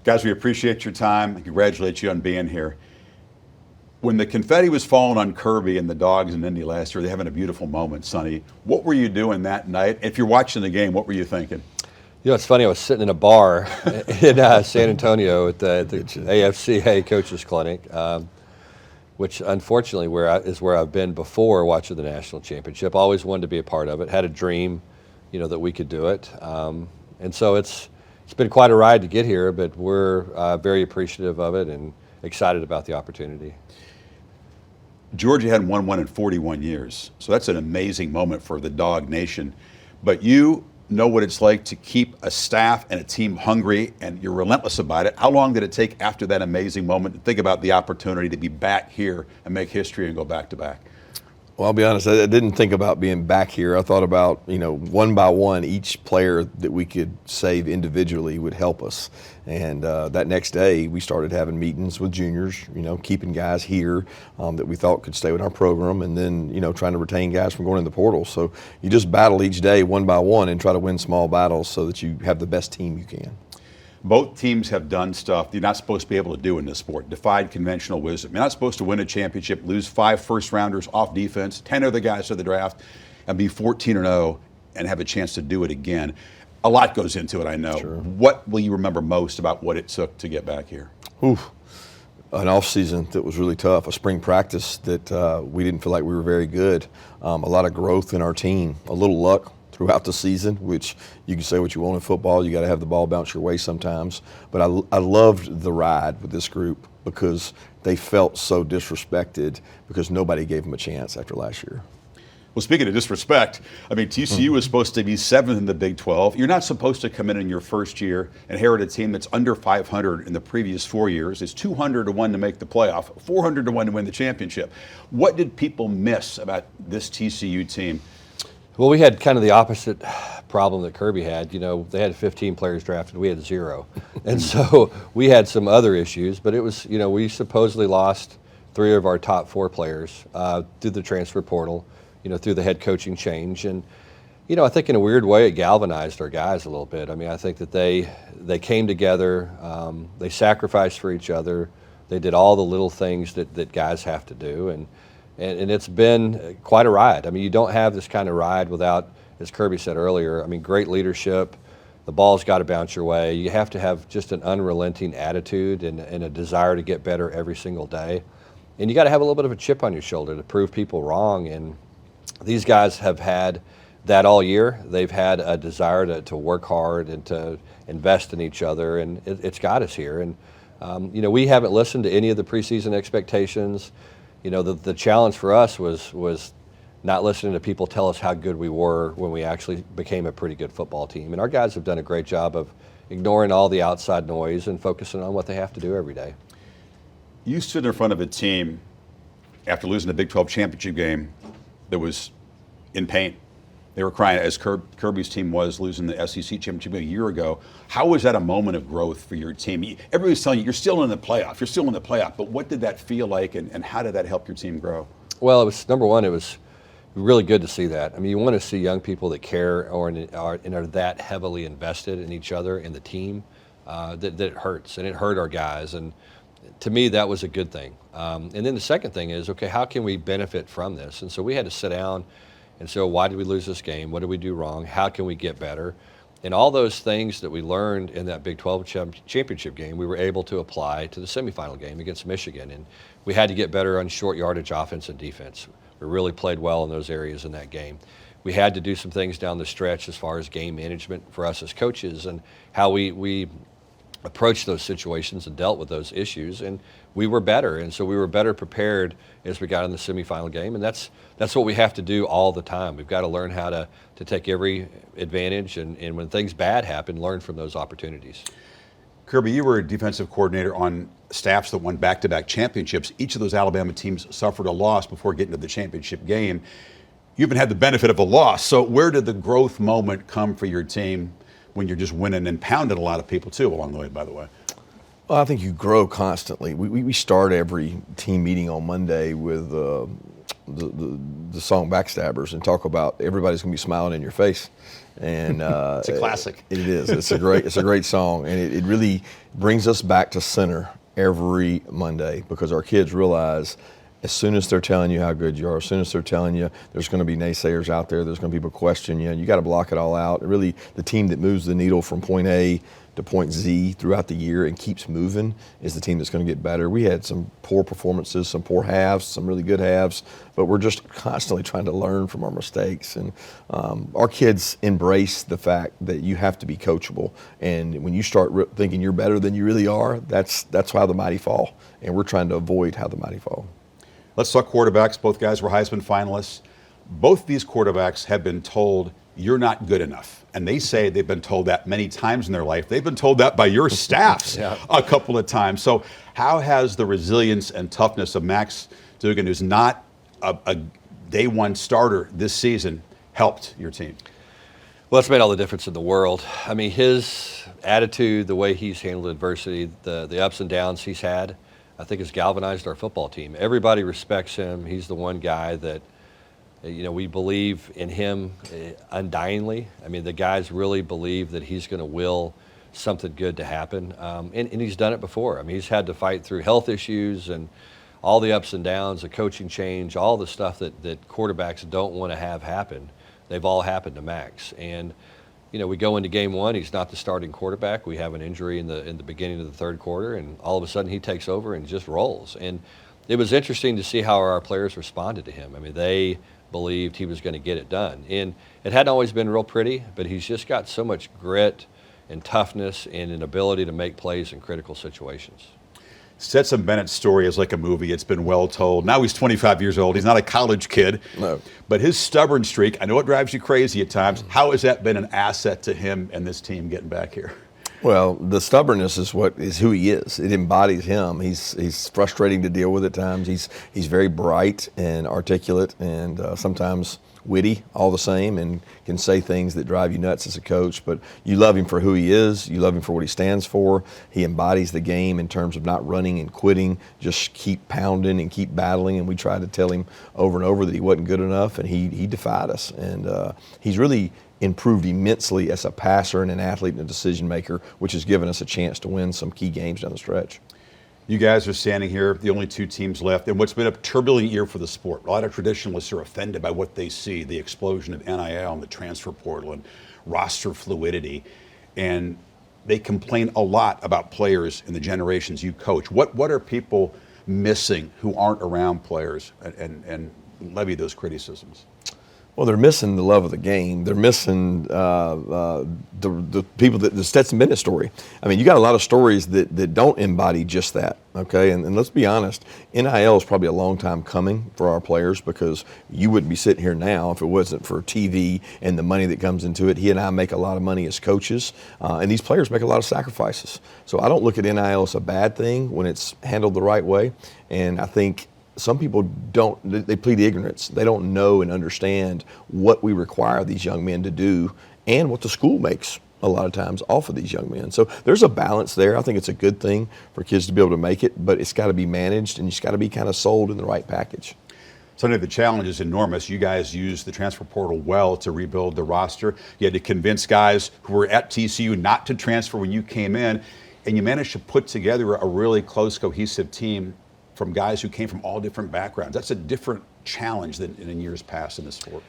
Guys, we appreciate your time and congratulate you on being here. When the confetti was falling on Kirby and the Dogs in Indy last year, they're having a beautiful moment, Sonny. What were you doing that night? If you're watching the game, what were you thinking? You know, it's funny. I was sitting in a bar in San Antonio at the AFCA Coaches Clinic, which unfortunately is where I've been before watching the national championship. Always wanted to be a part of it. Had a dream, that we could do it. And so it's been quite a ride to get here, but we're very appreciative of it and excited about the opportunity. Georgia hadn't won one in 41 years, so that's an amazing moment for the Dog Nation. But you know what it's like to keep a staff and a team hungry, and you're relentless about it. How long did it take after that amazing moment to think about the opportunity to be back here and make history and go back-to-back? Well, I'll be honest, I didn't think about being back here. I thought about, one by one, each player that we could save individually would help us. And that next day, we started having meetings with juniors, keeping guys here that we thought could stay with our program, and then, trying to retain guys from going in the portal. So you just battle each day one by one and try to win small battles so that you have the best team you can. Both teams have done stuff you're not supposed to be able to do in this sport, defied conventional wisdom. You're not supposed to win a championship, lose 5 first-rounders off defense, 10 other guys to the draft, and be 14-0 and have a chance to do it again. A lot goes into it, I know. Sure. What will you remember most about what it took to get back here? An off season that was really tough, a spring practice that we didn't feel like we were very good, a lot of growth in our team, a little luck throughout the season, which you can say what you want in football. You got to have the ball bounce your way sometimes. But I loved the ride with this group because they felt so disrespected because nobody gave them a chance after last year. Well, speaking of disrespect, TCU was supposed to be 7th in the Big 12. You're not supposed to come in your first year and inherit a team that's under 500 in the previous 4 years. It's 200-1 to make the playoff, 400-1 to win the championship. What did people miss about this TCU team? Well, we had kind of the opposite problem that Kirby had. They had 15 players drafted. We had 0. And so we had some other issues. But it was, we supposedly lost 3 of our top 4 players through the transfer portal, through the head coaching change. And, I think in a weird way it galvanized our guys a little bit. I think that they came together. They sacrificed for each other. They did all the little things that guys have to do. And it's been quite a ride. You don't have this kind of ride without, as Kirby said earlier, great leadership. The ball's got to bounce your way. You have to have just an unrelenting attitude and a desire to get better every single day. And you got to have a little bit of a chip on your shoulder to prove people wrong. And these guys have had that all year. They've had a desire to work hard and to invest in each other, and it's got us here. And, we haven't listened to any of the preseason expectations. The challenge for us was not listening to people tell us how good we were when we actually became a pretty good football team. And our guys have done a great job of ignoring all the outside noise and focusing on what they have to do every day. You stood in front of a team after losing the Big 12 championship game that was in pain. They were crying, as Kirby's team was losing the SEC championship a year ago. How was that a moment of growth for your team? Everybody's telling you you're still in the playoff. You're still in the playoff. But what did that feel like, and how did that help your team grow? Well, it was, number one, it was really good to see that. You want to see young people that care and are that heavily invested in each other and the team. That it hurts, and it hurt our guys. And to me, that was a good thing. And then the second thing is, okay, how can we benefit from this? And so we had to sit down and say, why did we lose this game? What did we do wrong? How can we get better? And all those things that we learned in that Big 12 championship game, we were able to apply to the semifinal game against Michigan. And we had to get better on short yardage offense and defense. We really played well in those areas in that game. We had to do some things down the stretch as far as game management for us as coaches and how we approached those situations and dealt with those issues, and we were better. And so we were better prepared as we got in the semifinal game, and that's what we have to do all the time. We've got to learn how to take every advantage, and when things bad happen, learn from those opportunities. Kirby, you were a defensive coordinator on staffs that won back-to-back championships. Each of those Alabama teams suffered a loss before getting to the championship game. You haven't had the benefit of a loss, so where did the growth moment come for your team when you're just winning and pounding a lot of people too along the way, by the way? Well, I think you grow constantly. We start every team meeting on Monday with the song Backstabbers and talk about everybody's going to be smiling in your face. And It's a classic. It is. It's a great song, and it really brings us back to center every Monday, because our kids realize as soon as they're telling you how good you are, as soon as they're telling you there's going to be naysayers out there, there's going to be people question you, you got to block it all out. Really, the team that moves the needle from point A to point Z throughout the year and keeps moving is the team that's going to get better. We had some poor performances, some poor halves, some really good halves, but we're just constantly trying to learn from our mistakes. And our kids embrace the fact that you have to be coachable. And when you start thinking you're better than you really are, that's how the mighty fall. And we're trying to avoid how the mighty fall. Let's talk quarterbacks. Both guys were Heisman finalists. Both these quarterbacks have been told you're not good enough. And they say they've been told that many times in their life. They've been told that by your staffs a couple of times. So how has the resilience and toughness of Max Duggan, who's not a day one starter this season, helped your team? Well, it's made all the difference in the world. I mean, his attitude, the way he's handled adversity, the ups and downs he's had, I think has galvanized our football team. Everybody respects him. He's the one guy that, we believe in him undyingly. I mean, the guys really believe that he's going to will something good to happen. And he's done it before. I mean, he's had to fight through health issues and all the ups and downs, the coaching change, all the stuff that quarterbacks don't want to have happen. They've all happened to Max. And, we go into game one, he's not the starting quarterback. We have an injury in the beginning of the third quarter, and all of a sudden he takes over and just rolls. And it was interesting to see how our players responded to him. I mean, they believed he was going to get it done. And it hadn't always been real pretty, but he's just got so much grit and toughness and an ability to make plays in critical situations. Stetson Bennett's story is like a movie. It's been well told. Now he's 25 years old. He's not a college kid. No. But his stubborn streak, I know it drives you crazy at times. How has that been an asset to him and this team getting back here? Well, the stubbornness is who he is. It embodies him. He's frustrating to deal with at times. He's very bright and articulate, and sometimes witty all the same, and can say things that drive you nuts as a coach. But you love him for who he is. You love him for what he stands for. He embodies the game in terms of not running and quitting. Just keep pounding and keep battling. And we tried to tell him over and over that he wasn't good enough, and he defied us. And he's really improved immensely as a passer and an athlete and a decision maker, which has given us a chance to win some key games down the stretch. You guys are standing here, the only two teams left, in what's been a turbulent year for the sport. A lot of traditionalists are offended by what they see, the explosion of NIL and the transfer portal and roster fluidity. And they complain a lot about players in the generations you coach. What are people missing who aren't around players and levy those criticisms? Well, they're missing the love of the game. They're missing the people the Stetson Bennett story. I mean, you got a lot of stories that don't embody just that, okay? And let's be honest, NIL is probably a long time coming for our players, because you wouldn't be sitting here now if it wasn't for TV and the money that comes into it. He and I make a lot of money as coaches, and these players make a lot of sacrifices. So I don't look at NIL as a bad thing when it's handled the right way, and I think some people they plead ignorance. They don't know and understand what we require these young men to do and what the school makes a lot of times off of these young men. So there's a balance there. I think it's a good thing for kids to be able to make it, but it's got to be managed, and it's got to be kind of sold in the right package. Sonny, the challenge is enormous. You guys used the transfer portal well to rebuild the roster. You had to convince guys who were at TCU not to transfer when you came in, and you managed to put together a really close, cohesive team from guys who came from all different backgrounds. That's a different challenge than in years past in this sport.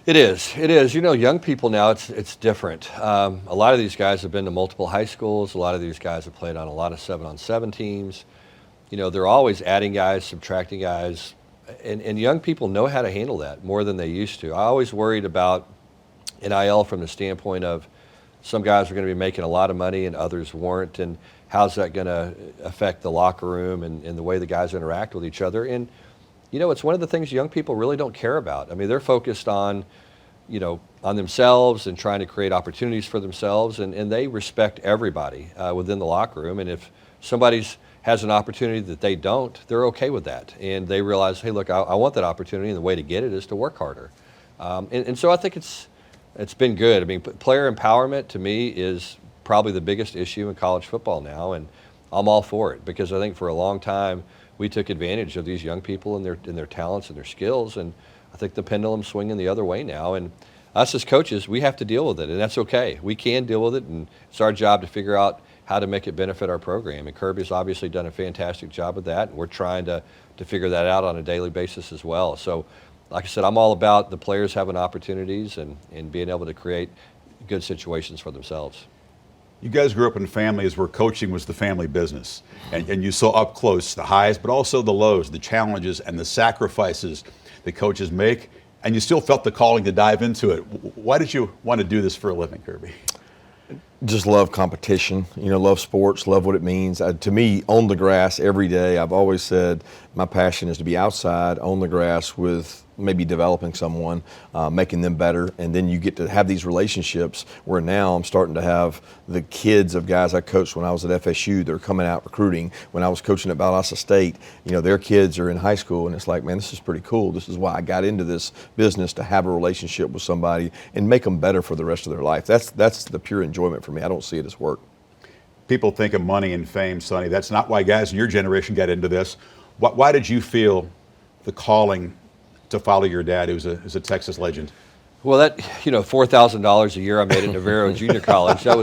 It is. Young people now, it's different. A lot of these guys have been to multiple high schools. A lot of these guys have played on a lot of 7-on-7 teams. They're always adding guys, subtracting guys, and young people know how to handle that more than they used to. I always worried about NIL from the standpoint of some guys are going to be making a lot of money and others weren't, and how's that going to affect the locker room and the way the guys interact with each other. And, it's one of the things young people really don't care about. I mean, they're focused on themselves and trying to create opportunities for themselves, and they respect everybody within the locker room. And if somebody has an opportunity that they don't, they're okay with that. And they realize, hey, look, I want that opportunity, and the way to get it is to work harder. And so I think it's been good. I mean, player empowerment to me is probably the biggest issue in college football now, and I'm all for it, because I think for a long time we took advantage of these young people and their talents and their skills, and I think the pendulum's swinging the other way now. And us as coaches, we have to deal with it, and that's okay. We can deal with it, and it's our job to figure out how to make it benefit our program. And Kirby's obviously done a fantastic job with that, and we're trying to figure that out on a daily basis as well. So, like I said, I'm all about the players having opportunities and being able to create good situations for themselves. You guys grew up in families where coaching was the family business, and you saw up close the highs, but also the lows, the challenges and the sacrifices that coaches make, and you still felt the calling to dive into it. Why did you want to do this for a living, Kirby? Just love competition, love sports, love what it means. To me, on the grass every day, I've always said my passion is to be outside on the grass with maybe developing someone, making them better, and then you get to have these relationships where now I'm starting to have the kids of guys I coached when I was at FSU. They're coming out recruiting. When I was coaching at Valdosta State, their kids are in high school, and it's like, man, this is pretty cool. This is why I got into this business, to have a relationship with somebody and make them better for the rest of their life. That's the pure enjoyment for me. I don't see it as work. People think of money and fame, Sonny. That's not why guys in your generation got into this. Why did you feel the calling to follow your dad, who's a Texas legend? Well, that $4,000 a year I made at Navarro Junior College, that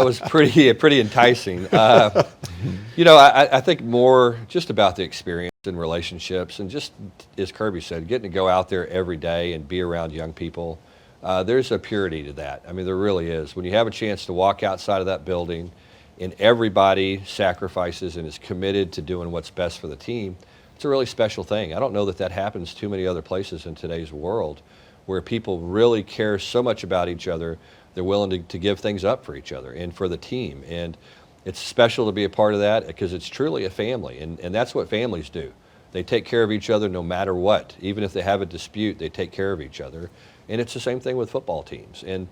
was pretty enticing. I think more just about the experience and relationships, and just as Kirby said, getting to go out there every day and be around young people. There's a purity to that. I mean, there really is. When you have a chance to walk outside of that building, and everybody sacrifices and is committed to doing what's best for the team, it's a really special thing. I don't know that happens too many other places in today's world, where people really care so much about each other, they're willing to give things up for each other and for the team. And it's special to be a part of that, because it's truly a family, and that's what families do. They take care of each other no matter what. Even if they have a dispute, they take care of each other. And it's the same thing with football teams. And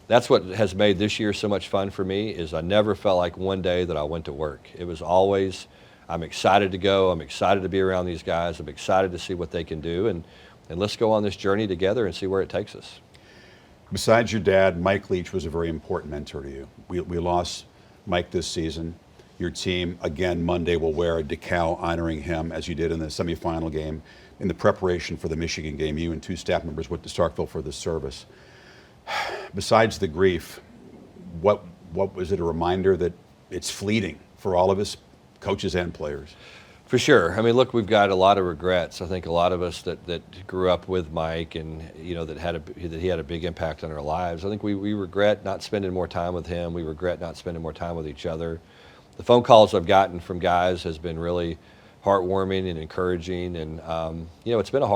that's what has made this year so much fun for me, is I never felt like one day that I went to work. It was always, I'm excited to go, I'm excited to be around these guys, I'm excited to see what they can do, and let's go on this journey together and see where it takes us. Besides your dad, Mike Leach was a very important mentor to you. We lost Mike this season. Your team, again, Monday will wear a decal honoring him, as you did in the semifinal game. In the preparation for the Michigan game, you and two staff members went to Starkville for the service. Besides the grief, what was it a reminder that it's fleeting for all of us, coaches and players? For sure. I mean, look, we've got a lot of regrets. I think a lot of us that grew up with Mike and that he had a big impact on our lives. I think we regret not spending more time with him. We regret not spending more time with each other. The phone calls I've gotten from guys has been really heartwarming and encouraging, and it's been a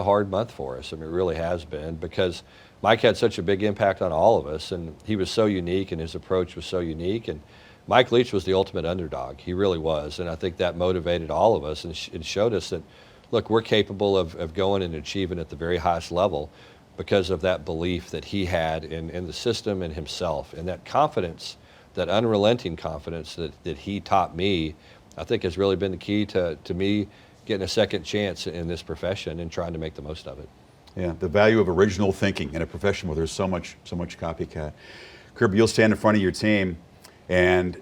hard month for us. I mean, it really has been, because Mike had such a big impact on all of us, and he was so unique, and his approach was so unique. And Mike Leach was the ultimate underdog. He really was, and I think that motivated all of us and showed us that, look, we're capable of going and achieving at the very highest level because of that belief that he had in the system and himself, and that confidence, that unrelenting confidence that he taught me, I think has really been the key to me getting a second chance in this profession and trying to make the most of it. Yeah, the value of original thinking in a profession where there's so much copycat. Kirby, you'll stand in front of your team and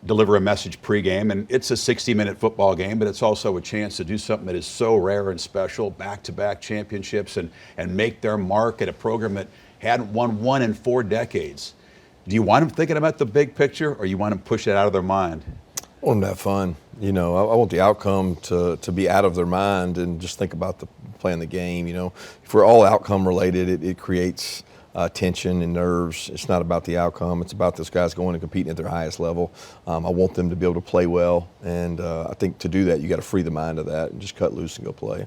deliver a message pregame, and it's a 60-minute football game, but it's also a chance to do something that is so rare and special, back-to-back championships, and make their mark at a program that hadn't won one in 4 decades. Do you want them thinking about the big picture, or you want them to push it out of their mind? I want them to have fun. I want the outcome to be out of their mind and just think about playing the game. If we're all outcome related, it creates tension and nerves. It's not about the outcome. It's about those guys going and competing at their highest level. I want them to be able to play well, and I think to do that, you got to free the mind of that and just cut loose and go play.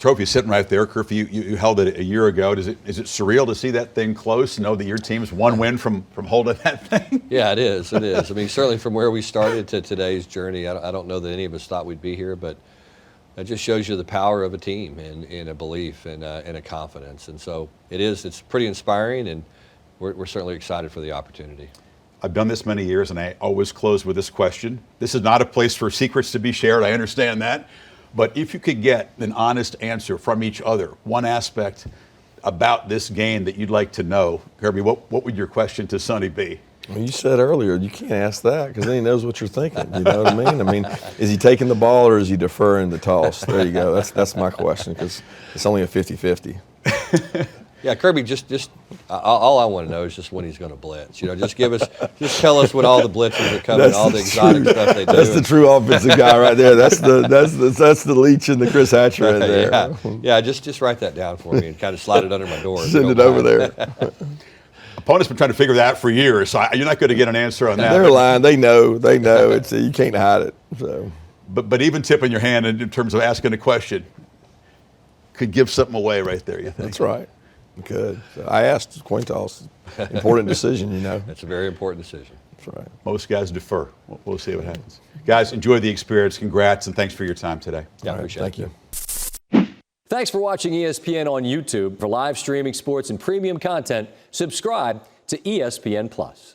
Trophy sitting right there, Kirby. You held it a year ago. Is it surreal to see that thing close and know that your team's one win from holding that thing? Yeah, it is. It is. I mean, certainly from where we started to today's journey, I don't know that any of us thought we'd be here, but it just shows you the power of a team and a belief and a confidence. And so it's pretty inspiring, and we're certainly excited for the opportunity. I've done this many years, and I always close with this question. This is not a place for secrets to be shared. I understand that. But if you could get an honest answer from each other, one aspect about this game that you'd like to know, Kirby, what would your question to Sonny be? Well, you said earlier you can't ask that because then he knows what you're thinking. You know what I mean? I mean, is he taking the ball or is he deferring the toss? There you go. That's my question, because it's only a 50-50. Yeah, Kirby, all I want to know is just when he's going to blitz. Just tell us when all the blitzes are coming, all the exotic stuff they do. That's the true offensive guy right there. That's the Leach and the Chris Hatcher in there. Yeah, just write that down for me and kind of slide it under my door. Send it over there. Opponents been trying to figure that out for years, so you're not going to get an answer on that. They're lying. They know. It's you can't hide it. So, but even tipping your hand in terms of asking a question could give something away right there. You think? That's right. Good. So I asked coin toss. Important decision, That's a very important decision. That's right. Most guys defer. We'll see what happens. Guys, enjoy the experience. Congrats, and thanks for your time today. Yeah, Appreciate it. Thank you. Thanks for watching ESPN on YouTube. For live streaming sports and premium content, subscribe to ESPN+.